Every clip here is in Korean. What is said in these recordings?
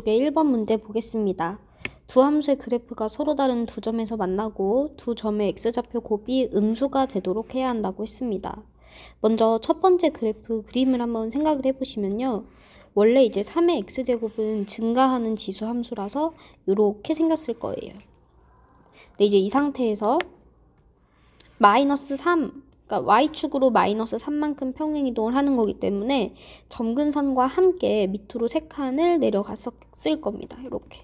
제 1번 문제 보겠습니다. 두 함수의 그래프가 서로 다른 두 점에서 만나고 두 점의 x좌표 곱이 음수가 되도록 해야 한다고 했습니다. 먼저 첫 번째 그래프 그림을 한번 생각을 해보시면요. 원래 이제 3의 x제곱은 증가하는 지수 함수라서 이렇게 생겼을 거예요. 근데 이제 이 상태에서 마이너스 3, 그러니까 y축으로 마이너스 3만큼 평행이동을 하는 거기 때문에 점근선과 함께 밑으로 3칸을 내려갔을 겁니다. 이렇게.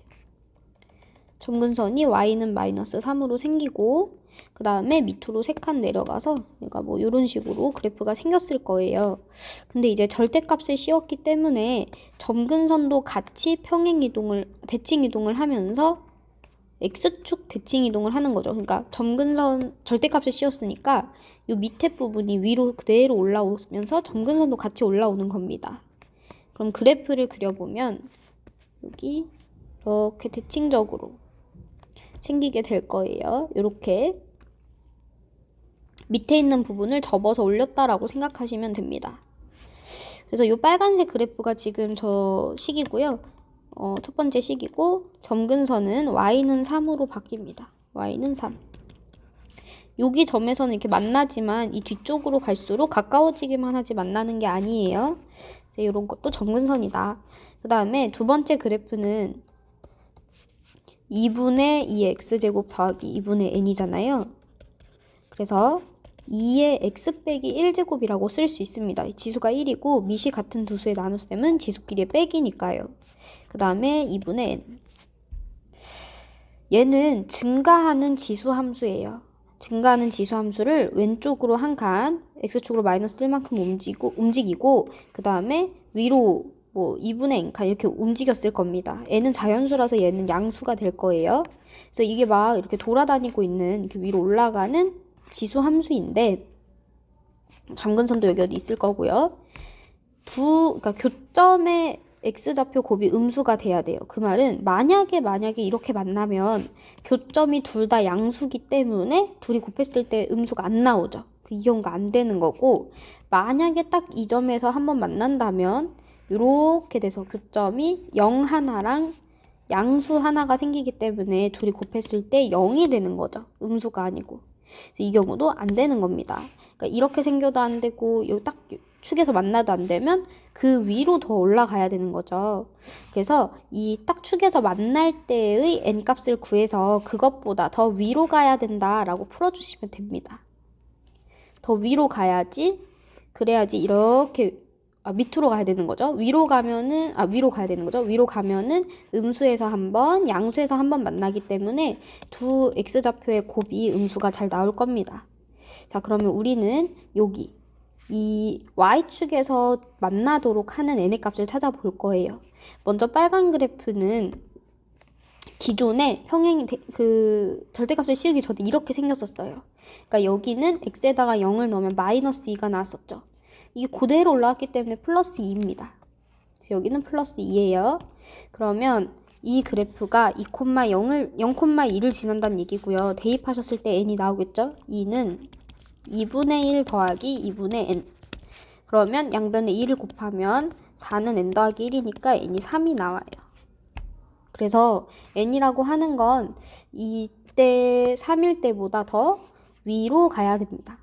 점근선이 y는 마이너스 3으로 생기고 그 다음에 밑으로 3칸 내려가서 그러니까 뭐 이런 식으로 그래프가 생겼을 거예요. 근데 이제 절대값을 씌웠기 때문에 점근선도 같이 대칭이동을 하면서 x축 대칭이동을 하는 거죠. 그러니까 점근선 절대값을 씌웠으니까 이 밑에 부분이 위로 그대로 올라오면서 점근선도 같이 올라오는 겁니다. 그럼 그래프를 그려보면 여기 이렇게 대칭적으로 생기게 될 거예요. 이렇게 밑에 있는 부분을 접어서 올렸다라고 생각하시면 됩니다. 그래서 이 빨간색 그래프가 지금 저 식이고요. 첫 번째 식이고 점근선은 y는 3으로 바뀝니다. y는 3. 여기 점에서는 이렇게 만나지만 이 뒤쪽으로 갈수록 가까워지기만 하지 만나는 게 아니에요. 이제 이런 것도 점근선이다. 그 다음에 두 번째 그래프는 2분의 2x제곱 더하기 2분의 n이잖아요. 그래서 2의 x 빼기 1제곱이라고 쓸 수 있습니다. 지수가 1이고 밑이 같은 두 수의 나눗셈은 지수끼리의 빼기니까요. 그 다음에 2분의 n. 얘는 증가하는 지수 함수예요. 증가하는 지수 함수를 왼쪽으로 한 칸, x축으로 마이너스 1만큼 움직이고 그 다음에 위로 뭐 2분의 n칸 이렇게 움직였을 겁니다. n은 자연수라서 얘는 양수가 될 거예요. 그래서 이게 막 이렇게 돌아다니고 있는 이렇게 위로 올라가는 지수 함수인데 점근선도 여기 어디 있을 거고요. 그러니까 교점의 x좌표 곱이 음수가 돼야 돼요. 그 말은 만약에 이렇게 만나면 교점이 둘 다 양수기 때문에 둘이 곱했을 때 음수가 안 나오죠. 이 경우가 안 되는 거고 만약에 딱 이 점에서 한번 만난다면 이렇게 돼서 교점이 0 하나랑 양수 하나가 생기기 때문에 둘이 곱했을 때 0이 되는 거죠. 음수가 아니고. 그래서 이 경우도 안 되는 겁니다. 그러니까 이렇게 생겨도 안 되고 여기 딱 축에서 만나도 안 되면 그 위로 더 올라가야 되는 거죠. 그래서 이 딱 축에서 만날 때의 n값을 구해서 그것보다 더 위로 가야 된다라고 풀어주시면 됩니다. 더 위로 가야지 그래야지 이렇게 밑으로 가야 되는 거죠. 위로 가야 되는 거죠. 위로 가면은 음수에서 한 번, 양수에서 한 번 만나기 때문에 두 x좌표의 곱이 음수가 잘 나올 겁니다. 자, 그러면 우리는 여기 이 y축에서 만나도록 하는 n의 값을 찾아볼 거예요. 먼저 빨간 그래프는 기존에 절대값을 씌우기 전에 이렇게 생겼었어요. 그러니까 여기는 x에다가 0을 넣으면 마이너스 2가 나왔었죠. 이게 그대로 올라왔기 때문에 플러스 2입니다. 그래서 여기는 플러스 2예요. 그러면 이 그래프가 0,2를 지난다는 얘기고요. 대입하셨을 때 n이 나오겠죠? 2는 2분의 1 더하기 2분의 n. 그러면 양변에 2를 곱하면 4는 n 더하기 1이니까 n이 3이 나와요. 그래서 n이라고 하는 건 이때 3일 때보다 더 위로 가야 됩니다.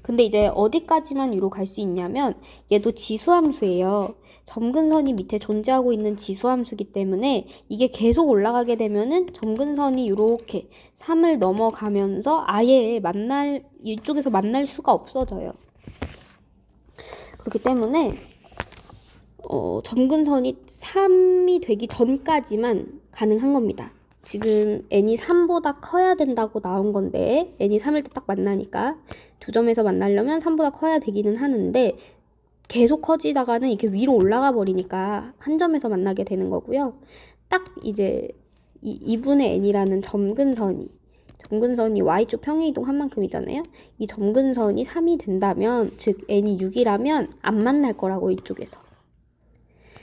근데 이제 어디까지만 위로 갈 수 있냐면 얘도 지수함수예요. 점근선이 밑에 존재하고 있는 지수함수기 때문에 이게 계속 올라가게 되면은 점근선이 이렇게 3을 넘어가면서 아예 이쪽에서 만날 수가 없어져요. 그렇기 때문에 점근선이 3이 되기 전까지만 가능한 겁니다. 지금 n이 3보다 커야 된다고 나온 건데 n이 3일 때 딱 만나니까 두 점에서 만나려면 3보다 커야 되기는 하는데 계속 커지다가는 이렇게 위로 올라가 버리니까 한 점에서 만나게 되는 거고요. 딱 이제 2분의 n이라는 점근선이 y축 평행이동 한 만큼이잖아요. 이 점근선이 3이 된다면 즉 n이 6이라면 안 만날 거라고 이쪽에서.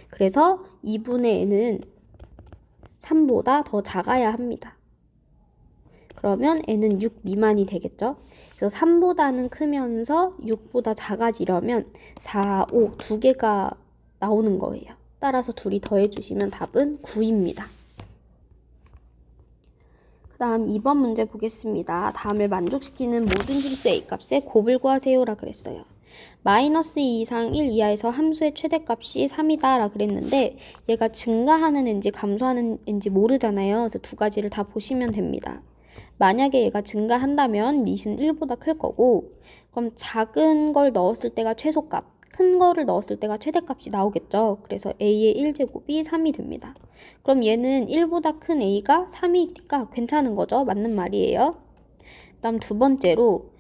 그래서 2분의 n은 3보다 더 작아야 합니다. 그러면 n은 6 미만이 되겠죠. 그래서 3보다는 크면서 6보다 작아지려면 4, 5 두 개가 나오는 거예요. 따라서 둘이 더해주시면 답은 9입니다. 그 다음 2번 문제 보겠습니다. 다음을 만족시키는 모든 진수 A값의 곱을 구하세요라 그랬어요. 마이너스 2 이상 1 이하에서 함수의 최대값이 3이다 라 그랬는데 얘가 증가하는 앤지 감소하는 앤지 모르잖아요. 그래서 두 가지를 다 보시면 됩니다. 만약에 얘가 증가한다면 릿은 1보다 클 거고, 그럼 작은 걸 넣었을 때가 최소값, 큰 거를 넣었을 때가 최대값이 나오겠죠. 그래서 A의 1제곱이 3이 됩니다. 그럼 얘는 1보다 큰 A가 3이니까 괜찮은 거죠. 맞는 말이에요. 그 다음 두 번째로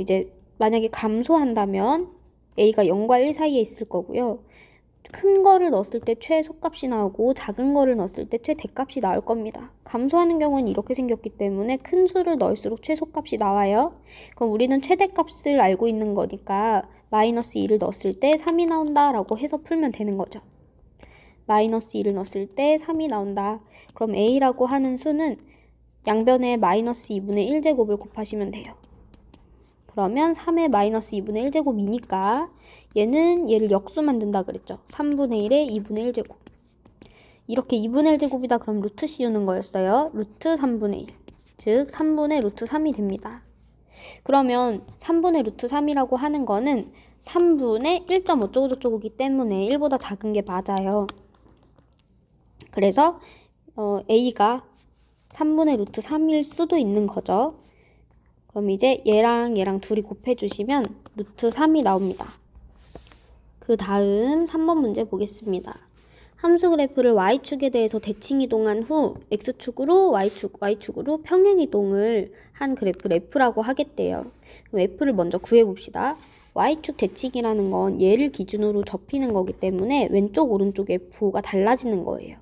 이제 만약에 감소한다면 A가 0과 1 사이에 있을 거고요. 큰 거를 넣었을 때 최소값이 나오고 작은 거를 넣었을 때 최대값이 나올 겁니다. 감소하는 경우는 이렇게 생겼기 때문에 큰 수를 넣을수록 최소값이 나와요. 그럼 우리는 최대값을 알고 있는 거니까 마이너스 2를 넣었을 때 3이 나온다 라고 해서 풀면 되는 거죠. 마이너스 2를 넣었을 때 3이 나온다. 그럼 A라고 하는 수는 양변에 마이너스 2분의 1제곱을 곱하시면 돼요. 그러면 3의 마이너스 2분의 1제곱이니까 얘를 역수 만든다 그랬죠. 3분의 1에 2분의 1제곱. 이렇게 2분의 1제곱이다 그럼 루트 씌우는 거였어요. 루트 3분의 1. 즉 3분의 루트 3이 됩니다. 그러면 3분의 루트 3이라고 하는 거는 3분의 1.5저쩌고저쩌고이기 때문에 1보다 작은 게 맞아요. 그래서 A가 3분의 루트 3일 수도 있는 거죠. 그럼 이제 얘랑 둘이 곱해주시면 루트 3이 나옵니다. 그 다음 3번 문제 보겠습니다. 함수 그래프를 y축에 대해서 대칭 이동한 후 x축으로 y축으로 평행 이동을 한 그래프를 f라고 하겠대요. 그럼 f를 먼저 구해봅시다. y축 대칭이라는 건 얘를 기준으로 접히는 거기 때문에 왼쪽 오른쪽의 부호가 달라지는 거예요.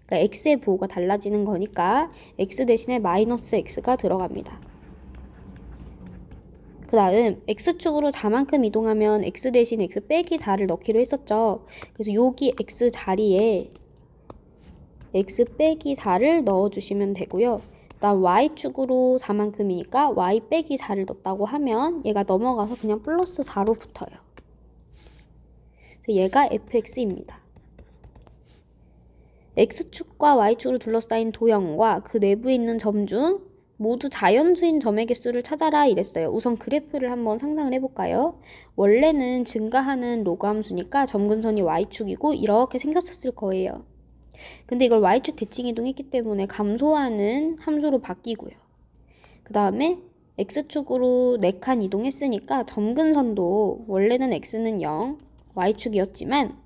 그러니까 x의 부호가 달라지는 거니까 x 대신에 마이너스 x가 들어갑니다. 그 다음 x축으로 4만큼 이동하면 x 대신 x 빼기 4를 넣기로 했었죠. 그래서 여기 x 자리에 x 빼기 4를 넣어주시면 되고요. 그 다음 y축으로 4만큼이니까 y 빼기 4를 넣었다고 하면 얘가 넘어가서 그냥 플러스 4로 붙어요. 그래서 얘가 fx입니다. x축과 y축으로 둘러싸인 도형과 그 내부에 있는 점 중 모두 자연수인 점의 개수를 찾아라 이랬어요. 우선 그래프를 한번 상상을 해볼까요? 원래는 증가하는 로그 함수니까 점근선이 y축이고 이렇게 생겼었을 거예요. 근데 이걸 y축 대칭 이동했기 때문에 감소하는 함수로 바뀌고요. 그 다음에 x축으로 4칸 이동했으니까 점근선도 원래는 x는 0, y축이었지만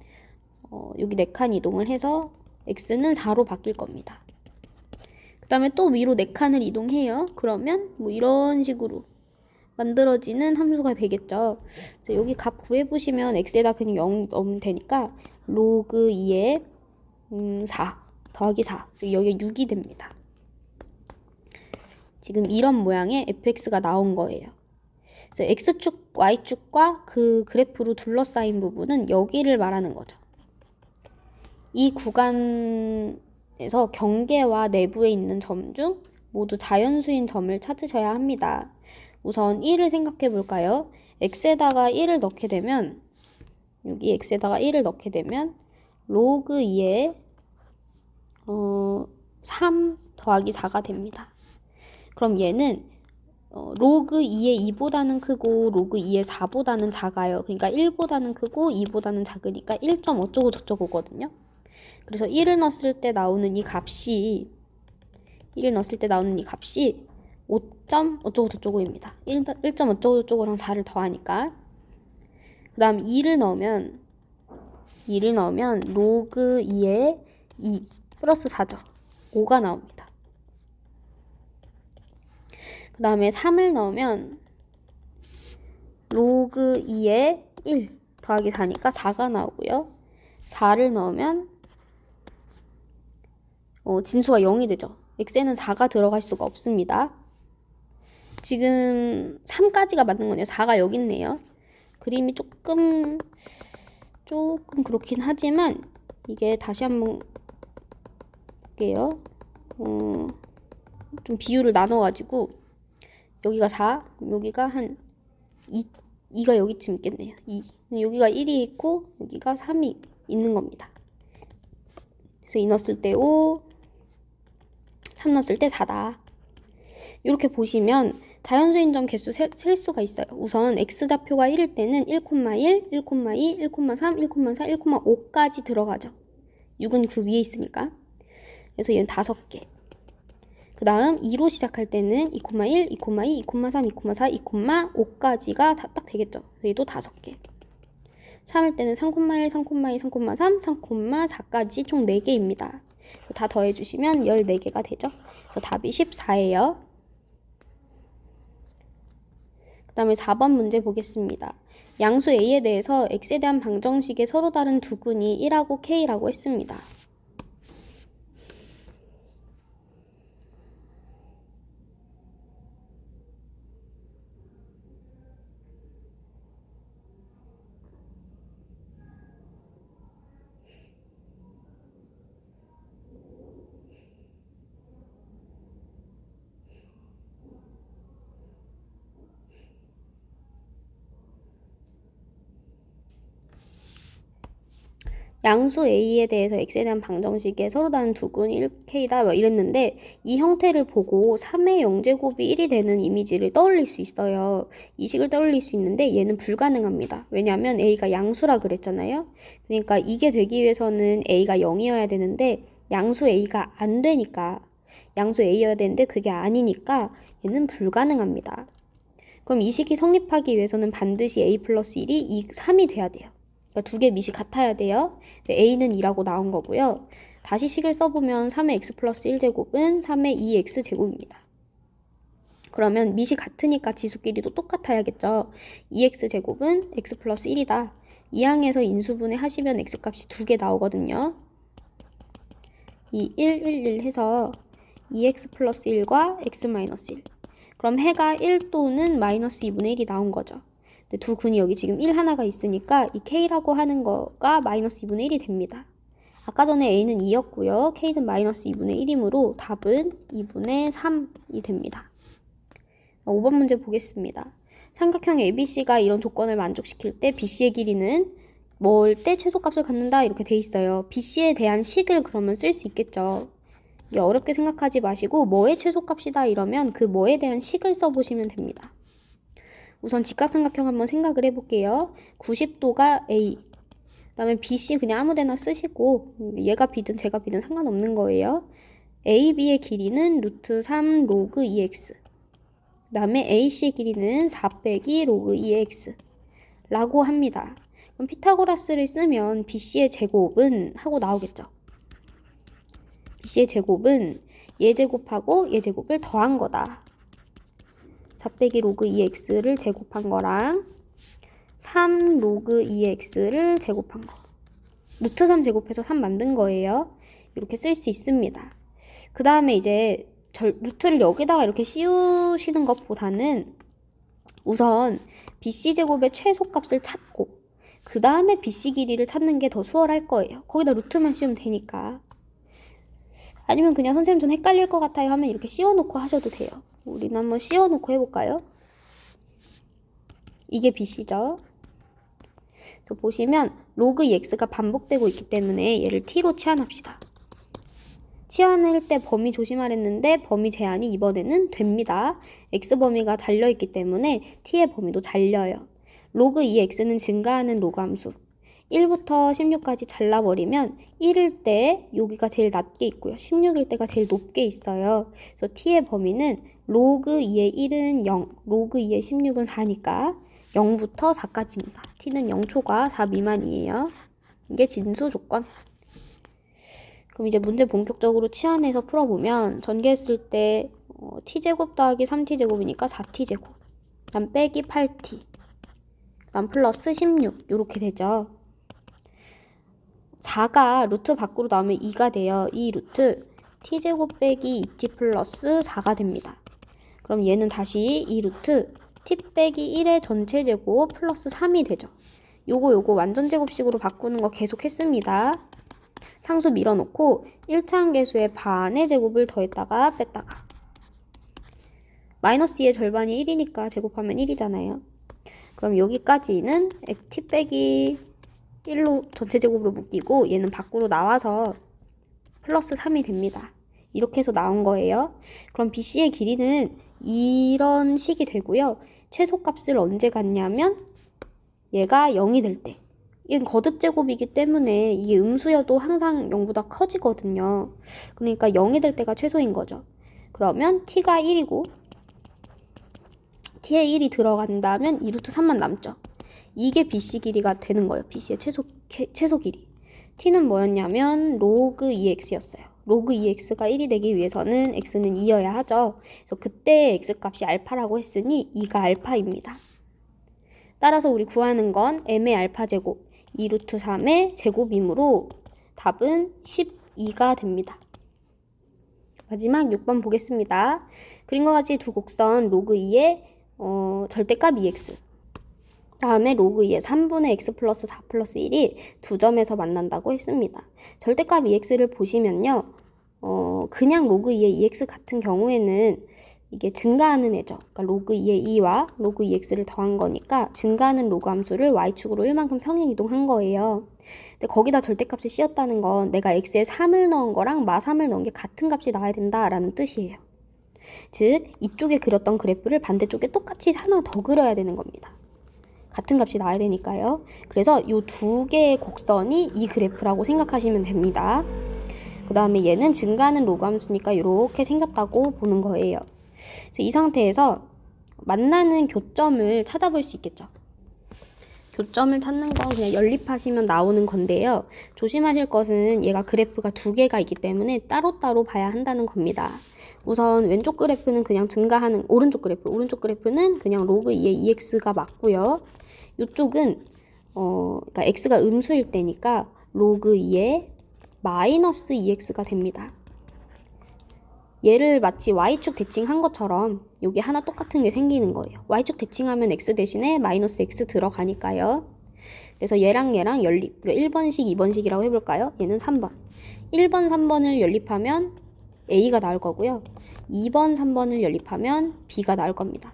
여기 4칸 이동을 해서 x는 4로 바뀔 겁니다. 그 다음에 또 위로 4칸을 이동해요. 그러면 뭐 이런 식으로 만들어지는 함수가 되겠죠. 여기 값 구해보시면 x에다 그냥 0 넣으면 되니까 로그 2에 4 더하기 4 여기 6이 됩니다. 지금 이런 모양의 fx가 나온 거예요. 그래서 x축, y축과 그 그래프로 둘러싸인 부분은 여기를 말하는 거죠. 이 구간에서 경계와 내부에 있는 점 중 모두 자연수인 점을 찾으셔야 합니다. 우선 1을 생각해 볼까요? x에다가 1을 넣게 되면 여기 x에다가 1을 넣게 되면 로그 2에 3 더하기 4가 됩니다. 그럼 얘는 로그 2의 2보다는 크고 로그 2의 4보다는 작아요. 그러니까 1보다는 크고 2보다는 작으니까 1.어쩌고 저쩌고거든요. 그래서 1을 넣었을 때 나오는 이 값이 5점 어쩌고 저쩌고입니다. 1점 어쩌고 저쩌고랑 4를 더하니까. 그 다음 2를 넣으면 로그 2에 2 플러스 4죠. 5가 나옵니다. 그 다음에 3을 넣으면 로그 2에 1 더하기 4니까 4가 나오고요. 4를 넣으면 진수가 0이 되죠. x에는 4가 들어갈 수가 없습니다. 지금 3까지가 맞는 거네요. 4가 여기 있네요. 그림이 조금 그렇긴 하지만 이게 다시 한번 볼게요. 좀 비율을 나눠가지고 여기가 4, 여기가 한 2가 여기쯤 있겠네요. 2. 여기가 1이 있고 여기가 3이 있는 겁니다. 그래서 2 넣었을 때 5, 3 넣었을 때 4다. 이렇게 보시면 자연수인 점 개수 셀 수가 있어요. 우선 x좌표가 1일 때는 1,1, 1,2, 1,3, 1,4, 1,5까지 들어가죠. 6은 그 위에 있으니까. 그래서 얘는 5개. 그 다음 2로 시작할 때는 2,1, 2,2, 2,3, 2,4, 2,5까지가 딱 되겠죠. 얘도 5개. 3일 때는 3,1, 3,2, 3,3, 3,4까지 총 4개입니다. 다 더해주시면 14개가 되죠. 그래서 답이 14예요. 그 다음에 4번 문제 보겠습니다. 양수 A에 대해서 X에 대한 방정식의 서로 다른 두 근이 1하고 K라고 했습니다. 양수 A에 대해서 X에 대한 방정식에 서로 다른 두 근 1K다 뭐 이랬는데 이 형태를 보고 3의 0제곱이 1이 되는 이미지를 떠올릴 수 있어요. 이 식을 떠올릴 수 있는데 얘는 불가능합니다. 왜냐하면 A가 양수라 그랬잖아요. 그러니까 이게 되기 위해서는 A가 0이어야 되는데 양수 A가 안 되니까 양수 A여야 되는데 그게 아니니까 얘는 불가능합니다. 그럼 이 식이 성립하기 위해서는 반드시 A 플러스 1이 3이 돼야 돼요. 그러니까 두 개 밑이 같아야 돼요. 이제 A는 2라고 나온 거고요. 다시 식을 써보면 3의 x 플러스 1제곱은 3의 2x 제곱입니다. 그러면 밑이 같으니까 지수끼리도 똑같아야겠죠. 2x 제곱은 x 플러스 1이다. 이항에서 인수분해 하시면 x값이 2개 나오거든요. 이 1, 1, 1 해서 2x 플러스 1과 x 마이너스 1. 그럼 해가 1 또는 마이너스 2분의 1이 나온 거죠. 근데 두 근이 여기 지금 1 하나가 있으니까 이 K라고 하는 거가 마이너스 2분의 1이 됩니다. 아까 전에 A는 2였고요. K는 마이너스 2분의 1이므로 답은 2분의 3이 됩니다. 5번 문제 보겠습니다. 삼각형 ABC가 이런 조건을 만족시킬 때 BC의 길이는 뭘 때 최소값을 갖는다 이렇게 돼 있어요. BC에 대한 식을 그러면 쓸 수 있겠죠. 이게 어렵게 생각하지 마시고 뭐의 최소값이다 이러면 그 뭐에 대한 식을 써보시면 됩니다. 우선 직각삼각형 한번 생각을 해볼게요. 90도가 A, 그 다음에 BC 그냥 아무데나 쓰시고 얘가 B든 제가 B든 상관없는 거예요. AB의 길이는 루트 3 로그 2x, 그 다음에 AC의 길이는 4 빼기 로그 2x 라고 합니다. 그럼 피타고라스를 쓰면 BC의 제곱은 하고 나오겠죠. BC의 제곱은 얘 제곱하고 얘 제곱을 더한 거다. 4 빼기 로그 2x를 제곱한 거랑 3 로그 2x를 제곱한 거. 루트 3 제곱해서 3 만든 거예요. 이렇게 쓸 수 있습니다. 그 다음에 이제 루트를 여기다가 이렇게 씌우시는 것보다는 우선 BC 제곱의 최소값을 찾고 그 다음에 BC 길이를 찾는 게 더 수월할 거예요. 거기다 루트만 씌우면 되니까. 아니면 그냥 선생님 좀 헷갈릴 것 같아요 하면 이렇게 씌워놓고 하셔도 돼요. 우리는 한번 씌워놓고 해볼까요? 이게 BC죠. 보시면 로그 2x가 반복되고 있기 때문에 얘를 t로 치환합시다. 치환할 때 범위 조심하랬는데 범위 제한이 이번에는 됩니다. x범위가 달려있기 때문에 t의 범위도 달려요. 로그 2x는 증가하는 로그 함수. 1부터 16까지 잘라버리면 1일 때 여기가 제일 낮게 있고요. 16일 때가 제일 높게 있어요. 그래서 t의 범위는 로그 2의 1은 0, 로그 2의 16은 4니까 0부터 4까지입니다. t는 0초과 4 미만이에요. 이게 진수 조건. 그럼 이제 문제 본격적으로 치환해서 풀어보면 전개했을 때 t제곱 더하기 3t제곱이니까 4t제곱, 그 다음 빼기 8t, 그 다음 플러스 16 이렇게 되죠. 4가 루트 밖으로 나오면 2가 돼요. 이 루트 t제곱 빼기 2t 플러스 4가 됩니다. 그럼 얘는 다시 이 루트 t 빼기 1의 전체 제곱 플러스 3이 되죠. 요거 완전 제곱식으로 바꾸는 거 계속 했습니다. 상수 밀어놓고 1차항계수의 반의 제곱을 더했다가 뺐다가 마이너스 2의 절반이 1이니까 제곱하면 1이잖아요. 그럼 여기까지는 t 빼기 1로 전체 제곱으로 묶이고 얘는 밖으로 나와서 플러스 3이 됩니다. 이렇게 해서 나온 거예요. 그럼 BC의 길이는 이런 식이 되고요. 최소값을 언제 갖냐면 얘가 0이 될 때. 이건 거듭 제곱이기 때문에 이게 음수여도 항상 0보다 커지거든요. 그러니까 0이 될 때가 최소인 거죠. 그러면 t가 1이고 t에 1이 들어간다면 2루트 3만 남죠. 이게 BC 길이가 되는 거예요. BC의 최소 길이. t는 뭐였냐면 로그 2x였어요. 로그 2x가 1이 되기 위해서는 x는 2여야 하죠. 그래서 그때 x값이 알파라고 했으니 2가 알파입니다. 따라서 우리 구하는 건 m의 알파 제곱 2루트 3의 제곱이므로 답은 12가 됩니다. 마지막 6번 보겠습니다. 그림과 같이 두 곡선 로그 2의 절대값 2x 다음에 로그 2의 3분의 x 플러스 4 플러스 1이 두 점에서 만난다고 했습니다. 절대값 2x를 보시면요. 그냥 로그 2의 2x 같은 경우에는 이게 증가하는 애죠. 그러니까 로그 2의 2와 로그 2x를 더한 거니까 증가하는 로그 함수를 y축으로 1만큼 평행 이동한 거예요. 근데 거기다 절대값을 씌웠다는 건 내가 x에 3을 넣은 거랑 마 3을 넣은 게 같은 값이 나와야 된다라는 뜻이에요. 즉 이쪽에 그렸던 그래프를 반대쪽에 똑같이 하나 더 그려야 되는 겁니다. 같은 값이 나와야 되니까요. 그래서 이 두 개의 곡선이 이 그래프라고 생각하시면 됩니다. 그 다음에 얘는 증가하는 로그 함수니까 이렇게 생겼다고 보는 거예요. 그래서 이 상태에서 만나는 교점을 찾아볼 수 있겠죠. 교점을 찾는 건 그냥 연립하시면 나오는 건데요. 조심하실 것은 얘가 그래프가 두 개가 있기 때문에 따로따로 봐야 한다는 겁니다. 우선 왼쪽 그래프는 그냥 증가하는 오른쪽 그래프는 그냥 로그 2의 2x가 맞고요. 이쪽은 그러니까 x가 음수일 때니까 로그 2의 마이너스 2x가 됩니다. 얘를 마치 y축 대칭한 것처럼 여기 하나 똑같은 게 생기는 거예요. y축 대칭하면 x 대신에 마이너스 x 들어가니까요. 그래서 얘랑 연립, 그러니까 1번식, 2번식이라고 해볼까요? 얘는 3번. 1번, 3번을 연립하면 a가 나올 거고요. 2번, 3번을 연립하면 b가 나올 겁니다.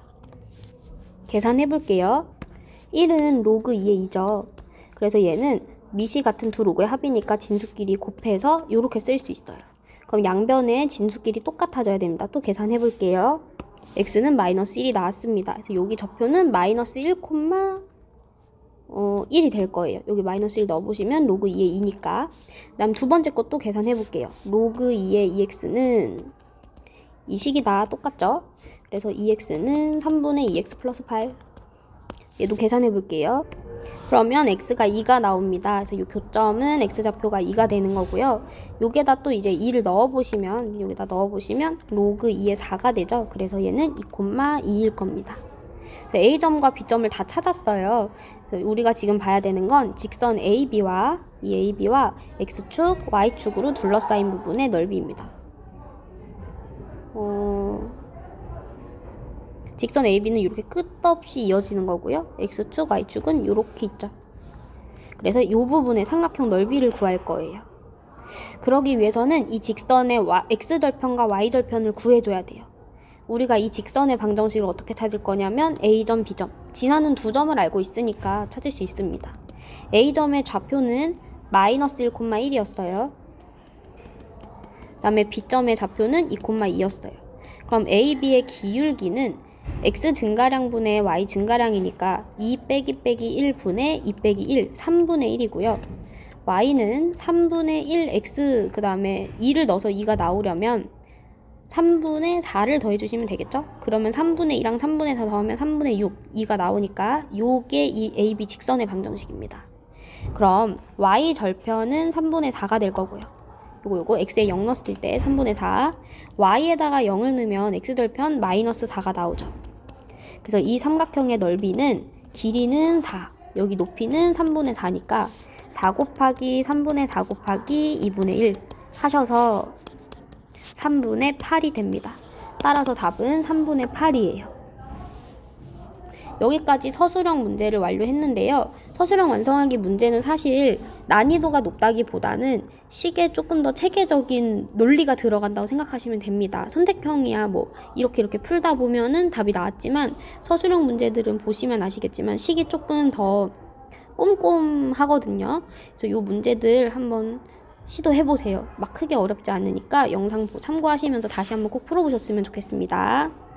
계산해 볼게요. 1은 로그 2의 2죠. 그래서 얘는 미시 같은 두 로그의 합이니까 진수끼리 곱해서 이렇게 쓸 수 있어요. 그럼 양변의 진수끼리 똑같아져야 됩니다. 또 계산해 볼게요. x는 마이너스 1이 나왔습니다. 그래서 여기 좌표는 마이너스 1, 1이 될 거예요. 여기 마이너스 1 넣어보시면 로그 2의 2니까. 그 다음 두 번째 것도 계산해 볼게요. 로그 2의 2x는 이 식이 다 똑같죠? 그래서 2x는 3분의 2x 플러스 8. 얘도 계산해 볼게요. 그러면 x가 2가 나옵니다. 그래서 이 교점은 x좌표가 2가 되는 거고요. 여기에다 또 이제 2를 넣어보시면 로그 2의 4가 되죠. 그래서 얘는 2,2일 겁니다. A점과 B점을 다 찾았어요. 우리가 지금 봐야 되는 건 직선 AB와 이 AB와 X축, Y축으로 둘러싸인 부분의 넓이입니다. 직선 AB는 이렇게 끝없이 이어지는 거고요. X축, Y축은 이렇게 있죠. 그래서 이 부분의 삼각형 넓이를 구할 거예요. 그러기 위해서는 이 직선의 X절편과 Y절편을 구해줘야 돼요. 우리가 이 직선의 방정식을 어떻게 찾을 거냐면 A점, B점, 지나는 두 점을 알고 있으니까 찾을 수 있습니다. A점의 좌표는 마이너스 1,1이었어요. 그 다음에 B점의 좌표는 2,2였어요. 그럼 A, B의 기울기는 X 증가량분의 Y 증가량이니까 2 빼기 1 분의 2 빼기 1, 3분의 1이고요. Y는 3분의 1 X 그 다음에 2를 넣어서 2가 나오려면 3분의 4를 더해주시면 되겠죠? 그러면 3분의 2랑 3분의 4 더하면 3분의 6, 2가 나오니까 요게 이 AB 직선의 방정식입니다. 그럼 Y 절편은 3분의 4가 될 거고요. 요거 X에 0 넣었을 때 3분의 4, Y에다가 0을 넣으면 X절편 마이너스 4가 나오죠. 그래서 이 삼각형의 넓이는 길이는 4, 여기 높이는 3분의 4니까 4 곱하기 3분의 4 곱하기 2분의 1 하셔서 3분의 8이 됩니다. 따라서 답은 3분의 8이에요. 여기까지 서술형 문제를 완료했는데요. 서술형 완성하기 문제는 사실 난이도가 높다기보다는 식에 조금 더 체계적인 논리가 들어간다고 생각하시면 됩니다. 선택형이야 뭐 이렇게 풀다 보면은 답이 나왔지만 서술형 문제들은 보시면 아시겠지만 식이 조금 더 꼼꼼하거든요. 그래서 이 문제들 한번 시도해보세요. 막 크게 어렵지 않으니까 영상 참고하시면서 다시 한번 꼭 풀어보셨으면 좋겠습니다.